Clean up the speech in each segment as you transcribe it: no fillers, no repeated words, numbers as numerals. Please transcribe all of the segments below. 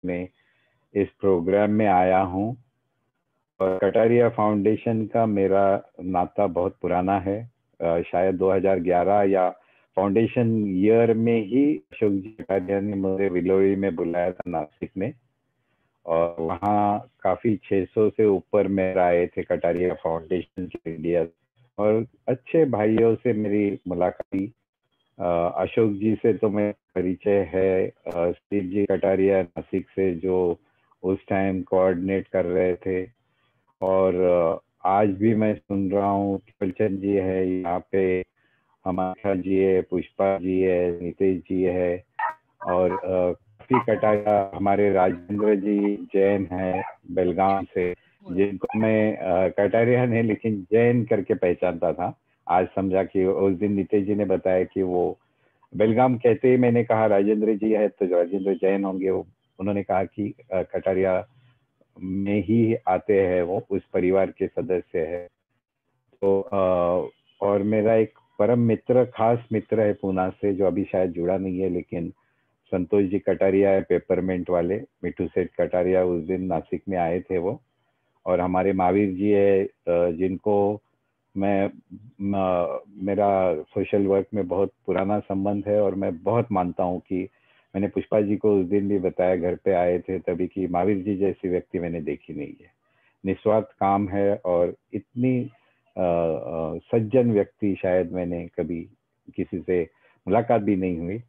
में इस प्रोग्राम में आया हूँ। और कटारिया फाउंडेशन का मेरा नाता बहुत पुराना है। शायद 2011 या फाउंडेशन ईयर में ही अशोक जी कटारिया ने मुझे विलोरी में बुलाया था, नासिक में। और वहाँ काफी 600 से ऊपर मेरे आए थे कटारिया फाउंडेशन के इंडिया। और अच्छे भाइयों से मेरी मुलाकात हुई। अशोक जी से तो मैं परिचय है, स्टीव जी कटारिया नासिक से, जो उस टाइम कोऑर्डिनेट कर रहे थे। और आज भी मैं सुन रहा हूँ केवलचंद जी है यहाँ पे, हमारा जी है, पुष्पा जी है, नितेश जी है। और काफी कटारिया हमारे राजेंद्र जी जैन है बेलगाम से, जिनको मैं कटारिया नहीं लेकिन जैन करके पहचानता था। आज समझा कि उस दिन नितेश जी ने बताया कि वो बेलगाम कहते ही मैंने कहा राजेंद्र जी है तो राजेंद्र जैन होंगे। उन्होंने कहा कि कटारिया में ही आते हैं, वो उस परिवार के सदस्य है। तो और मेरा एक परम मित्र, खास मित्र है पूना से, जो अभी शायद जुड़ा नहीं है, लेकिन संतोष जी कटारिया है, पेपरमेंट वाले, मिठू सेठ कटारिया उस दिन नासिक में आए थे वो। और हमारे महावीर जी है, जिनको मैं मेरा सोशल वर्क में बहुत पुराना संबंध है। और मैं बहुत मानता हूँ कि मैंने पुष्पा जी को उस दिन भी बताया, घर पे आए थे तभी, कि महावीर जी जैसी व्यक्ति मैंने देखी नहीं है। निस्वार्थ काम है और इतनी सज्जन व्यक्ति शायद मैंने कभी किसी से मुलाकात भी नहीं हुई।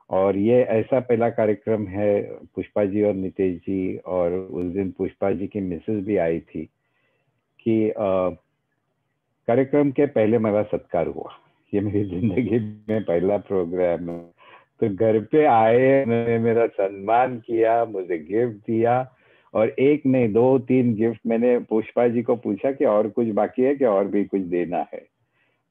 और ये ऐसा पहला कार्यक्रम है, पुष्पा जी और नितेश जी, और उस दिन पुष्पा जी की मिसेस भी आई थी, कि कार्यक्रम के पहले मेरा सत्कार हुआ। ये मेरी जिंदगी में पहला प्रोग्राम है। तो घर पे आए, उन्होंने मेरा सम्मान किया, मुझे गिफ्ट दिया। और एक नहीं, 2-3 गिफ्ट। मैंने पुष्पा जी को पूछा कि और कुछ बाकी है कि और भी कुछ देना है।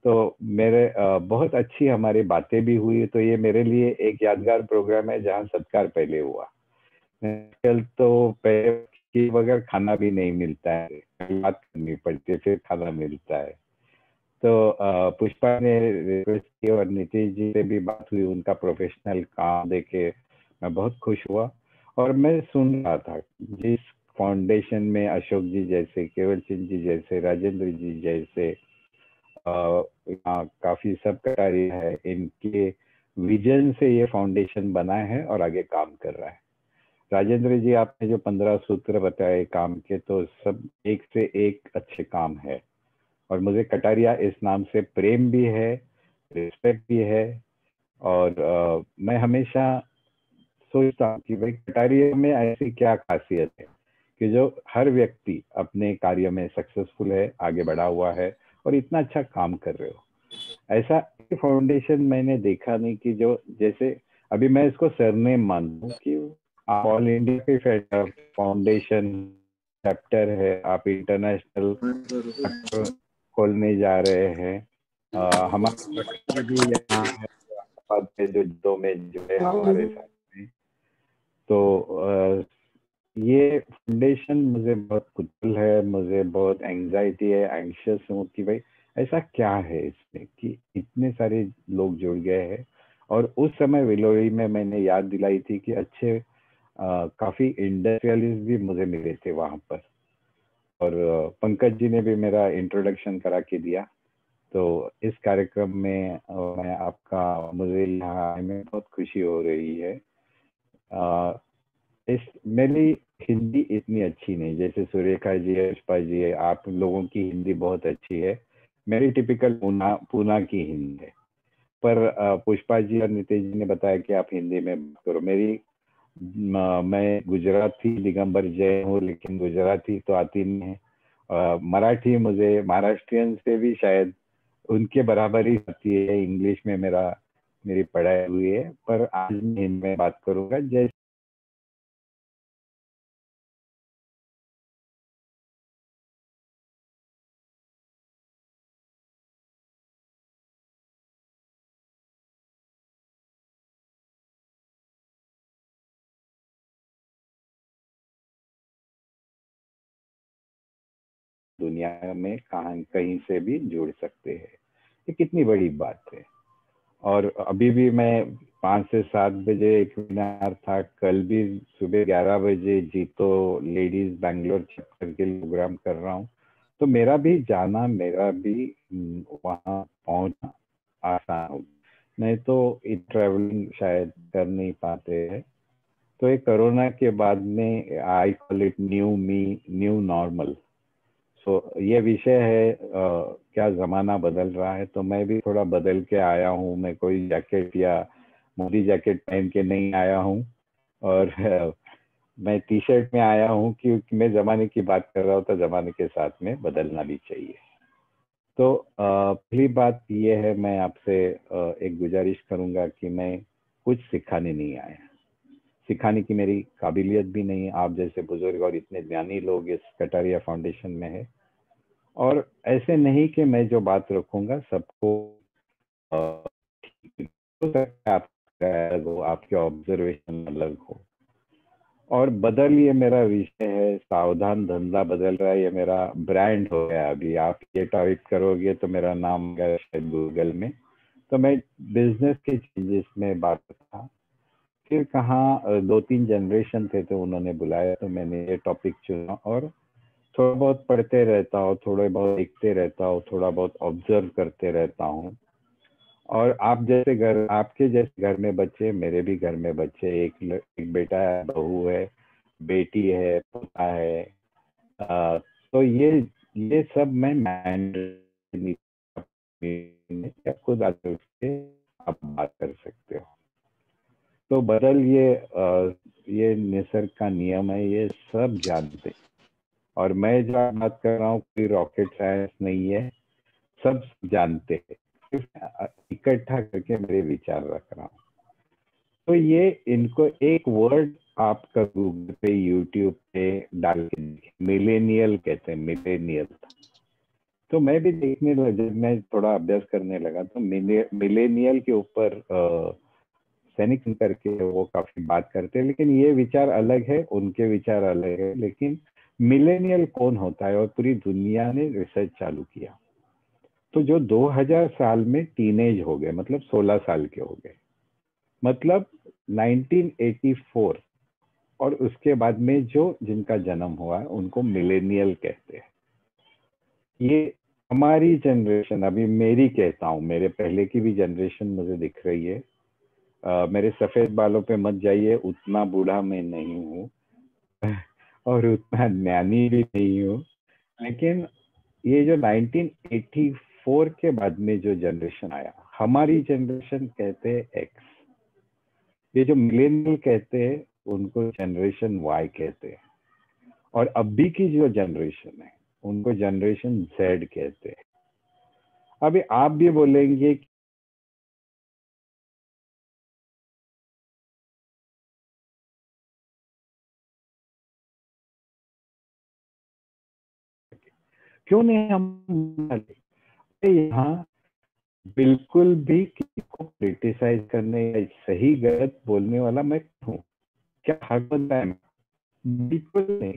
तो मेरे बहुत अच्छी हमारी बातें भी हुई। तो ये मेरे लिए एक यादगार प्रोग्राम है जहाँ सत्कार पहले हुआ। आजकल तो पैसे के बगैर खाना भी नहीं मिलता है, बात करनी पड़ती है फिर खाना मिलता है। तो पुष्पा ने रिक्वेस्ट की और नीतीश जी से भी बात हुई, उनका प्रोफेशनल काम देके मैं बहुत खुश हुआ। और मैं सुन रहा था, जिस फाउंडेशन में अशोक जी जैसे, केवल चंद जी जैसे, राजेंद्र जी जैसे यहाँ काफी सब कटारिया है, इनके विजन से ये फाउंडेशन बना है और आगे काम कर रहा है। राजेंद्र जी, आपने जो 15 सूत्र बताए काम के, तो सब एक से एक अच्छे काम है। और मुझे कटारिया इस नाम से प्रेम भी है, रिस्पेक्ट भी है। और मैं हमेशा सोचता हूँ कि भाई कटारिया में ऐसी क्या खासियत है कि जो हर व्यक्ति अपने कार्य में सक्सेसफुल है, आगे बढ़ा हुआ है और इतना अच्छा काम कर रहे हो। ऐसा फाउंडेशन मैंने देखा नहीं कि जो, जैसे अभी मैं इसको सरनेम मानूं कि आप ऑल इंडिया के फाउंडेशन चैप्टर है, आप इंटरनेशनल खोलने जा रहे हैं। हमारे प्रखंड भी यहाँ है, हैदराबाद पे जो दो में जो है हमारे साथ में। तो ये फाउंडेशन मुझे बहुत कुतूहल है, मुझे बहुत एंजाइटी है, एंशियस हूँ कि भाई ऐसा क्या है इसमें कि इतने सारे लोग जुड़ गए हैं। और उस समय विलोरी में मैंने याद दिलाई थी कि अच्छे काफी इंडस्ट्रियलिस्ट भी मुझे मिले थे वहां पर। और पंकज जी ने भी मेरा इंट्रोडक्शन करा के दिया। तो इस कार्यक्रम में मैं आपका, मुझे यहाँ आने में बहुत खुशी हो रही है। इस मेरी हिंदी इतनी अच्छी नहीं, जैसे सुरेखा जी है, पुष्पा जी है, आप लोगों की हिंदी बहुत अच्छी है। मेरी टिपिकल पूना पूना की हिंदी है। पर पुष्पा जी और नितेश जी ने बताया कि आप हिंदी में बात करो। मैं गुजराती दिगंबर जैन हूँ, लेकिन गुजराती तो आती नहीं है। मराठी मुझे महाराष्ट्रियन से भी शायद उनके बराबर ही आती है। इंग्लिश में मेरी पढ़ाई हुई है, पर आज मैं हिंदी में बात करूंगा। जैसे दुनिया में कहाँ कहीं से भी जुड़ सकते हैं, ये कितनी बड़ी बात है। और अभी भी मैं 5 से 7 बजे एक वेबिनार था, कल भी सुबह 11 बजे जीतो लेडीज बैंगलोर चैप्टर के लिए प्रोग्राम कर रहा हूँ। तो मेरा भी जाना, मेरा भी वहाँ पहुँचना आसान हो, नहीं तो ट्रैवलिंग शायद कर नहीं पाते हैं। तो ये कोरोना के बाद में I call it new me, new normal. So ये विषय है क्या जमाना बदल रहा है, तो मैं भी थोड़ा बदल के आया हूँ। मैं कोई जैकेट या मोदी जैकेट पहन के नहीं आया हूँ, और मैं टी शर्ट में आया हूँ, क्योंकि मैं जमाने की बात कर रहा हूँ, तो जमाने के साथ में बदलना भी चाहिए। तो पहली बात ये है, मैं आपसे एक गुजारिश करूंगा कि मैं कुछ सिखाने नहीं आया, सिखाने की मेरी काबिलियत भी नहीं है। आप जैसे बुजुर्ग और इतने ज्ञानी लोग इस कटारिया फाउंडेशन में है, और ऐसे नहीं कि मैं जो बात रखूंगा सबको ठीक हो सकता है, आपका अलग हो, आपके ऑब्जर्वेशन अलग हो। और बदल, ये मेरा विषय है, सावधान धंधा बदल रहा है, ये मेरा ब्रांड हो गया। अभी आप ये टाइप करोगे तो मेरा नाम गया शायद गूगल में। तो मैं बिजनेस के चेंजेस में बात था, फिर कहाँ 2-3 जनरेशन थे तो उन्होंने बुलाया, तो मैंने ये टॉपिक चुना, और थोड़ा बहुत पढ़ते रहता हूँ, थोड़े बहुत देखते रहता हूँ, थोड़ा बहुत ऑब्जर्व करते रहता हूँ। और आप जैसे घर, आपके जैसे घर में बच्चे, मेरे भी घर में बच्चे, एक बेटा है, बहू है, बेटी है, पोता है। तो ये सब मैं मैनेज खुद आकर के आप बात कर सकते हो। तो बदल, ये निसर्ग का नियम है, ये सब जानते। और मैं जो बात कर रहा हूँ कोई रॉकेट साइंस नहीं है, सब जानते हैं, सिर्फ इकट्ठा करके मेरे विचार रख रहा हूँ। तो ये इनको एक वर्ड आपका गूगल पे, यूट्यूब पे डाल के, मिलेनियल कहते हैं, मिलेनियल। तो मैं भी देखने लगा, जब मैं थोड़ा अभ्यास करने लगा, तो मिलेनियल के ऊपर सैनिक करके वो काफी बात करते हैं, लेकिन ये विचार अलग है, उनके विचार अलग है। लेकिन मिलेनियल कौन होता है, और पूरी दुनिया ने रिसर्च चालू किया। तो जो 2000 साल में टीनेज हो गए, मतलब 16 साल के हो गए, मतलब 1984, और उसके बाद में जो जिनका जन्म हुआ है उनको मिलेनियल कहते हैं। ये हमारी जनरेशन, अभी मेरी कहता हूँ, मेरे पहले की भी जनरेशन मुझे दिख रही है। मेरे सफेद बालों पे मत जाइए, उतना बूढ़ा मैं नहीं हूँ और उतना ज्ञानी भी नहीं हूँ। लेकिन ये जो 1984 के बाद में जो जनरेशन आया, हमारी जनरेशन कहते हैं एक्स। ये जो मिलेनियल कहते हैं उनको जनरेशन वाई कहते हैं, और अभी की जो जनरेशन है उनको जनरेशन जेड कहते हैं। अभी आप भी बोलेंगे क्यों नहीं हम यहाँ बिल्कुल भी किसी को क्रिटिसाइज करने या सही गलत बोलने वाला मैं हूँ, क्या हक बनता है? बिल्कुल नहीं।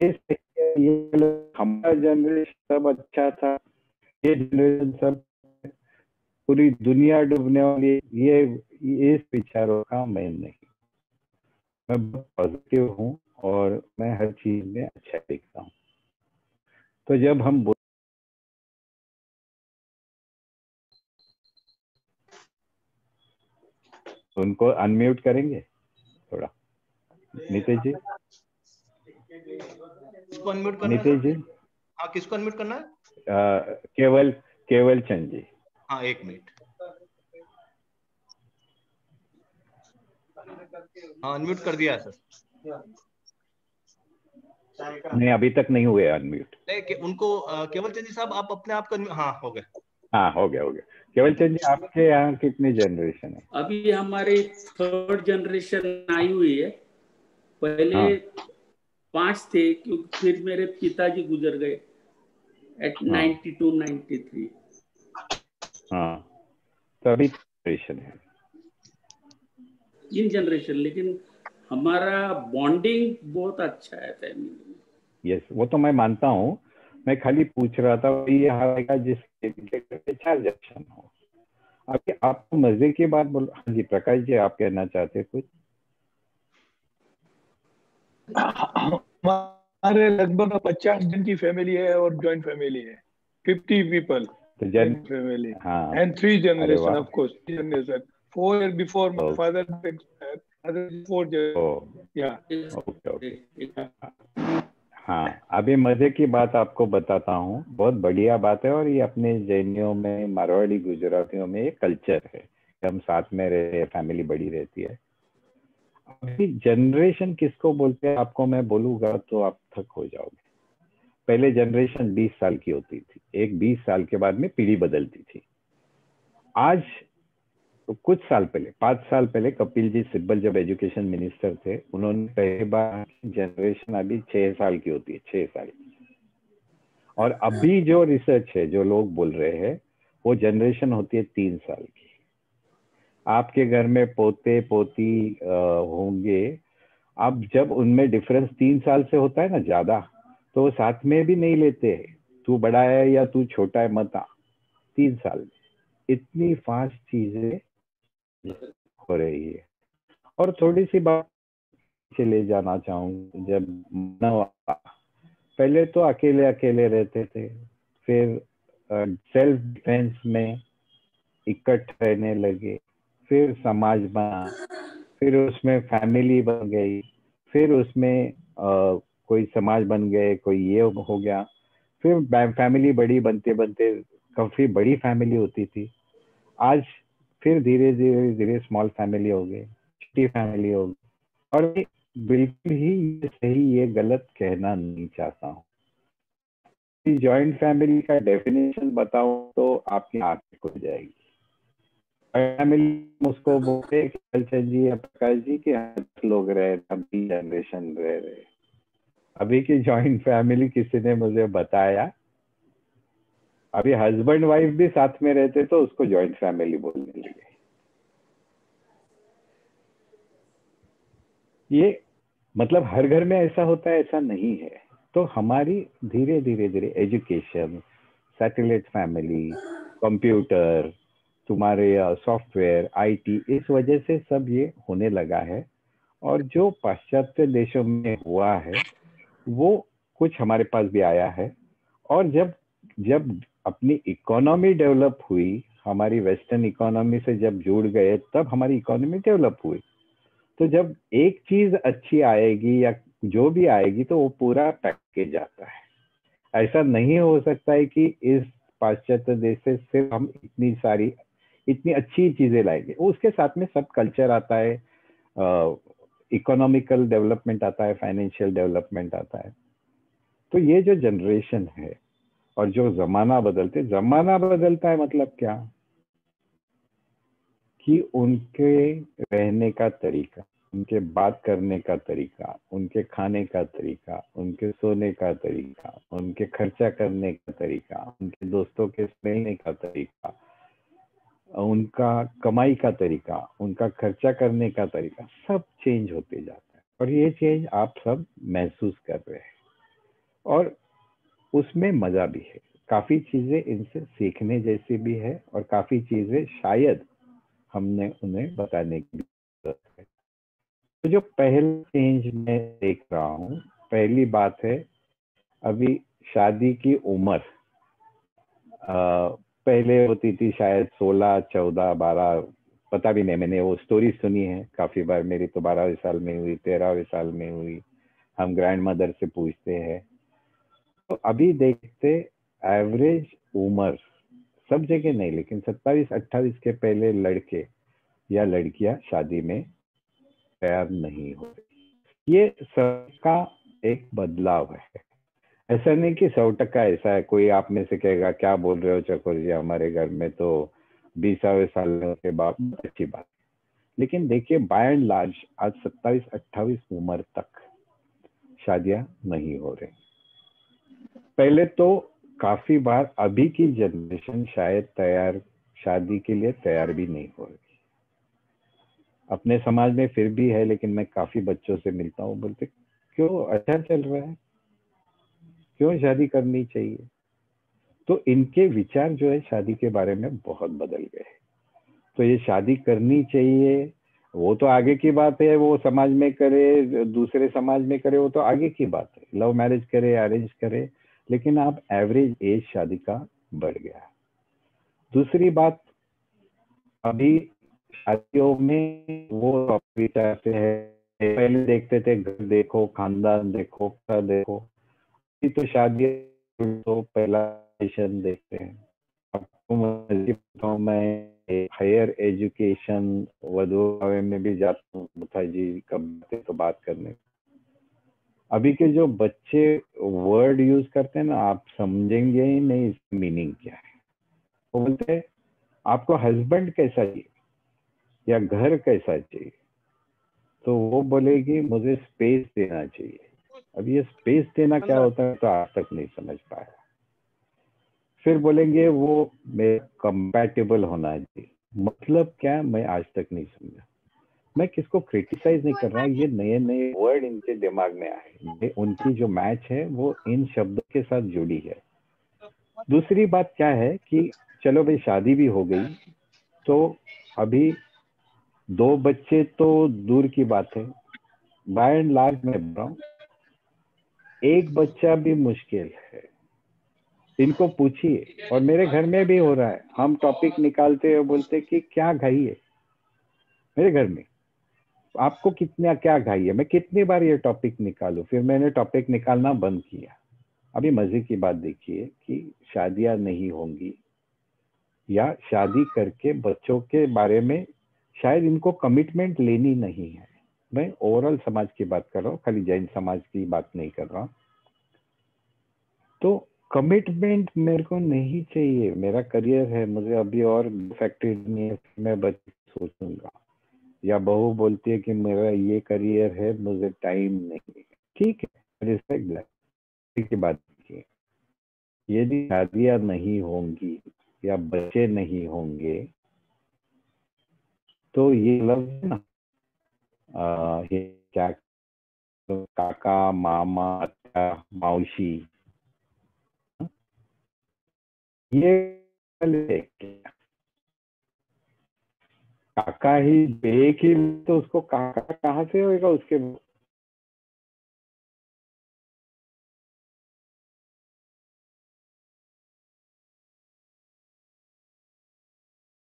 ये सही है, ये गलत, हमारा जनरेशन सब अच्छा था, ये जनरेशन सब, पूरी दुनिया डूबने वाली, ये इस विचारों का मैं नहीं। मैं बहुत पॉजिटिव हूँ, और मैं हर चीज में अच्छा देखता हूँ। तो जब हम उनको अनम्यूट करेंगे थोड़ा, नितेश जी, किसको अनम्यूट करना है नितेश जी? सर? हाँ, किसको अनम्यूट करना है? केवल केवल चंद जी। हाँ, 1 मिनट। हाँ, अनम्यूट कर दिया सर। नहीं, अभी तक नहीं हुए अनम्यूट। नहीं, उनको केवल चंद जी साहब, आप अपने आप को हाँ, हो गए। हाँ, हो गया हो गया। केवल चंद जी, आपके यहाँ कितनी जनरेशन है? अभी हमारे 3rd जनरेशन आई हुई है। पहले हाँ 5 थे, क्योंकि फिर मेरे पिताजी गुजर गए एट हाँ 92-93। हाँ, तो अभी जनरेशन है। इन जनरेशन, लेकिन हमारा बॉन्डिंग बहुत अच्छा है फैमिली में। यस, वो तो मैं मानता हूँ। मैं खाली पूछ रहा था, ये हाल का जिसके 4 जनरेशन हो। अभी आपको मजे की बात बोलो। हाँ जी प्रकाश जी, आप कहना चाहते कुछ? हमारे लगभग 50 जन की फैमिली है और जॉइंट फैमिली है, 50 पीपल तो in family हाँ, and 3 अरे generation, वाह, of course, 3 generation. 4 years before my oh, father expired, other 4 oh, yeah. Okay okay. Yeah. हाँ, अभी मजे की बात आपको बताता हूँ, बहुत बढ़िया बात है। और ये अपने जैनियों में, मारवाड़ी गुजरातियों में ये कल्चर है कि हम साथ में रहे, फैमिली बड़ी रहती है। अभी जनरेशन किसको बोलते हैं आपको मैं बोलूंगा तो आप थक हो जाओगे। पहले जनरेशन 20 साल की होती थी, एक 20 साल के बाद में पीढ़ी बदलती थी। आज तो कुछ साल पहले, 5 साल पहले कपिल जी सिब्बल जब एजुकेशन मिनिस्टर थे, उन्होंने पहली बार जनरेशन अभी 6 साल की होती है, 6 साल। और अभी जो रिसर्च है, जो लोग बोल रहे हैं, वो जनरेशन होती है 3 साल की। आपके घर में पोते पोती होंगे, अब जब उनमें डिफरेंस 3 साल से होता है ना ज्यादा, तो वो साथ में भी नहीं लेते, तू बड़ा है या तू छोटा है मत आ। 3 साल में इतनी फास्ट चीजें हो रही है। और थोड़ी सी बात ले जाना चाहूँ, जब मानव पहले तो अकेले अकेले रहते थे, फिर सेल्फ डिफेंस में इकट्ठे रहने लगे, फिर समाज बना, फिर उसमें फैमिली बन गई, फिर उसमें कोई समाज बन गए, कोई ये हो गया, फिर फैमिली बड़ी बनते बनते काफी बड़ी फैमिली होती थी। आज फिर धीरे धीरे धीरे स्मॉल फैमिली हो गई, छोटी फैमिली हो गई। और मैं बिल्कुल ही ये सही ये गलत कहना नहीं चाहता हूँ। जॉइंट फैमिली का डेफिनेशन बताऊं तो आपकी आंखें खुल जाएगी। फैमिली उसको बोलते हैं कल्चर जी या प्रकाश जी के 8 लोग रहे, अभी जनरेशन रह रहे। अभी की जॉइंट फैमिली किसी ने मुझे बताया, अभी हस्बैंड वाइफ भी साथ में रहते तो उसको जॉइंट फैमिली बोलने लगे। ये मतलब हर घर में ऐसा होता है ऐसा नहीं है। तो हमारी धीरे धीरे धीरे एजुकेशन, सैटेलाइट फैमिली, कंप्यूटर, तुम्हारे सॉफ्टवेयर, आईटी, इस वजह से सब ये होने लगा है। और जो पाश्चात्य देशों में हुआ है वो कुछ हमारे पास भी आया है। और जब जब अपनी इकोनॉमी डेवलप हुई, हमारी वेस्टर्न इकोनॉमी से जब जुड़ गए, तब हमारी इकोनॉमी डेवलप हुई। तो जब एक चीज अच्छी आएगी या जो भी आएगी तो वो पूरा पैकेज आता है। ऐसा नहीं हो सकता है कि इस पाश्चात्य देश से सिर्फ हम इतनी अच्छी चीजें लाएंगे, उसके साथ में सब कल्चर आता है, इकोनॉमिकल डेवलपमेंट आता है, फाइनेंशियल डेवलपमेंट आता है। तो ये जो जनरेशन है और जो जमाना बदलता है मतलब क्या कि उनके रहने का तरीका, उनके बात करने का तरीका, उनके खाने का तरीका, उनके सोने का तरीका, उनके खर्चा करने का तरीका, उनके दोस्तों के मिलने का तरीका, उनका कमाई का तरीका, उनका खर्चा करने का तरीका, सब चेंज होते जाता है। और ये चेंज आप सब महसूस कर रहे हैं और उसमें मजा भी है। काफी चीजें इनसे सीखने जैसी भी है और काफी चीजें शायद हमने उन्हें बताने की जरूरत है। तो जो पहला चेंज मैं देख रहा हूँ, पहली बात है अभी शादी की उम्र पहले होती थी शायद 16, 14, 12, पता भी नहीं, मैंने वो स्टोरी सुनी है काफी बार। मेरी तो 12वें साल में हुई, 13वें साल में हुई, हम ग्रैंड मदर से पूछते हैं। तो अभी देखते एवरेज उम्र सब जगह नहीं, लेकिन 27-28 के पहले लड़के या लड़कियां शादी में तैयार नहीं हो रही। ये सबका एक बदलाव है। ऐसा नहीं कि 100% ऐसा है। कोई आप में से कहेगा क्या बोल रहे हो चकोर जी, हमारे घर में तो 20वें साल के बाद, अच्छी बात। लेकिन देखिए बाय एंड लार्ज आज 27-28 उम्र तक शादियां नहीं हो रही। पहले तो काफी बार अभी की जनरेशन शायद शादी के लिए तैयार भी नहीं हो रही। अपने समाज में फिर भी है, लेकिन मैं काफी बच्चों से मिलता हूँ, बोलते क्यों अच्छा चल रहा है, क्यों शादी करनी चाहिए। तो इनके विचार जो है शादी के बारे में बहुत बदल गए। तो ये शादी करनी चाहिए, वो तो आगे की बात है, वो समाज में करे, दूसरे समाज में करे, वो तो आगे की बात है, लव मैरिज करे, अरेंज करे, लेकिन आप एवरेज एज शादी का बढ़ गया। दूसरी बात, अभी शादियों में वो चाहते हैं, पहले देखते थे घर देखो, खानदान देखो, क्या देखो, अभी तो शादी तो पहला देखते हैं। आपको मैं हायर एजुकेशन वधू में भी जाता हूँ मुथा जी कब तो बात करने। अभी के जो बच्चे वर्ड यूज करते हैं ना, आप समझेंगे ही नहीं इसकी मीनिंग क्या है। वो बोलते हैं आपको हस्बैंड कैसा चाहिए या घर कैसा चाहिए, तो वो बोलेगी मुझे स्पेस देना चाहिए। अब ये स्पेस देना क्या होता है तो आज तक नहीं समझ पाया। फिर बोलेंगे वो मेरे कंपैटिबल होना चाहिए, मतलब क्या, मैं आज तक नहीं समझा। मैं किसको क्रिटिसाइज नहीं कर रहा, ये नए नए वर्ड इनके दिमाग में आए, उनकी जो मैच है वो इन शब्दों के साथ जुड़ी है। दूसरी बात क्या है कि चलो भाई शादी भी हो गई, तो अभी 2 बच्चे तो दूर की बात है, बाय एंड लार्ज मैं बोल रहा हूँ 1 बच्चा भी मुश्किल है। इनको पूछिए, और मेरे घर में भी हो रहा है, हम टॉपिक निकालते हैं, बोलते कि क्या घाई है मेरे घर में, आपको कितना क्या घाई है, मैं कितनी बार ये टॉपिक निकालूं, फिर मैंने टॉपिक निकालना बंद किया। अभी मजे की बात देखिए कि शादियां नहीं होंगी, या शादी करके बच्चों के बारे में शायद इनको कमिटमेंट लेनी नहीं है। मैं ओवरऑल समाज की बात कर रहा हूँ, खाली जैन समाज की बात नहीं कर रहा। तो कमिटमेंट मेरे को नहीं चाहिए, मेरा करियर है, मुझे अभी और फैक्ट्री नहीं है, मैं बच्चे सोचूंगा। या बहू बोलती है कि मेरा ये करियर है, मुझे टाइम नहीं है, ठीक है, रिस्पेक्ट दैट की बात की। यदि शादियां नहीं होंगी या बच्चे नहीं होंगे तो ये लफ्ज है ना, ये क्या, काका, मामा, अत्या, मौसी, ये काका ही एक ही, तो उसको काका कहाँ से होएगा उसके